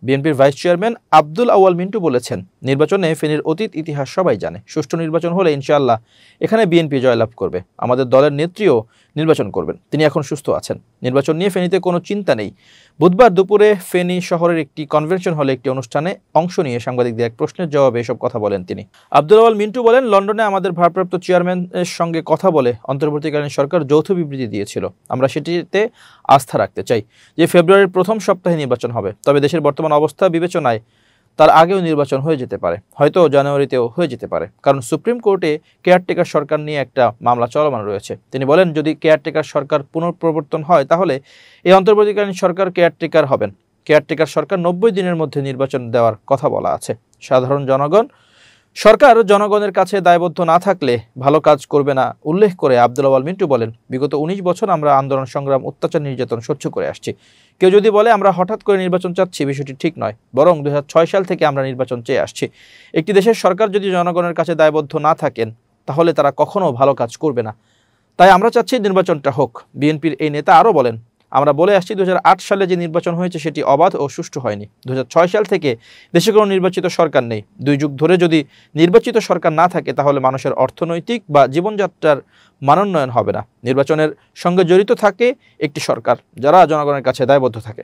বিএনপির vice chairman Abdul Awal Mintu বলেছেন, নির্বাচনে ফেনীর অতীত ইতিহাস সবাই জানে। সুষ্ঠু নির্বাচন হলে ইনশাআল্লাহ এখানে বিএনপি জয়লাভ করবে। আমাদের দলের নেত্রীও নির্বাচন করবেন, তিনি এখন সুস্থ আছেন। নির্বাচন নিয়ে ফেনীতে কোনো চিন্তা নেই। বুধবার দুপুরে ফেনী শহরের একটি কনভেনশন হলে একটি অনুষ্ঠানে অংশ নিয়ে সাংবাদিকদের এক প্রশ্নের জবাবে এসব কথা বলেন তিনি। আব্দুল আউয়াল মিন্টু বলেন, লন্ডনে আমাদের ভারপ্রাপ্ত চেয়ারম্যানের সঙ্গে কথা বলে অন্তর্বর্তীকালীন সরকার যৌথ বিবৃতি দিয়েছিল। আমরা সেটিতে আস্থা রাখতে চাই যে ফেব্রুয়ারির প্রথম সপ্তাহে নির্বাচন হবে। তবে দেশের বর্তমান অবস্থা বিবেচনায় তার আগেও নির্বাচন হয়ে যেতে পারে, হয়তো জানুয়ারিতেও হয়ে যেতে পারে, কারণ সুপ্রিম কোর্টে কেয়ারটেকার সরকার নিয়ে একটা মামলা চলমান রয়েছে। তিনি বলেন, যদি কেয়ারটেকার সরকার পুনঃপ্রবর্তন হয় তাহলে এই অন্তর্বর্তীকালীন সরকার কেয়ারটেকার হবেন। কেয়ারটেকার সরকার 90 দিনের মধ্যে নির্বাচন দেওয়ার কথা বলা আছে। সাধারণ সরকার জনগণের কাছে দায়বদ্ধ না থাকলে ভালো কাজ করবে না উল্লেখ করে আব্দুল আউয়াল মিন্টু বলেন, বিগত 19 বছর আমরা আন্দোলন সংগ্রাম অত্যাচার নির্যাতন সহ্য করে আসছি। কেউ যদি বলে আমরা হঠাৎ করে নির্বাচন চাচ্ছি, বিষয়টি ঠিক নয়। বরং 2006 সাল থেকে আমরা নির্বাচন চেয়ে আসছি। একটি দেশের সরকার যদি জনগণের কাছে দায়বদ্ধ না থাকেন তাহলে তারা কখনো ভালো কাজ করবে না। তাই আমরা চাচ্ছি নির্বাচনটা হোক। বিএনপির এই নেতা আরও বলেন, আমরা বলে আসছি 2008 সালে যে নির্বাচন হয়েছে সেটি অবাধ ও সুষ্ঠু হয়নি। 2006 সাল থেকে দেশে কোনো নির্বাচিত সরকার নেই। 2 যুগ ধরে যদি নির্বাচিত সরকার না থাকে তাহলে মানুষের অর্থনৈতিক বা জীবনযাত্রার মানোন্নয়ন হবে না। নির্বাচনের সঙ্গে জড়িত থাকে একটি সরকার যারা জনগণের কাছে দায়বদ্ধ থাকে।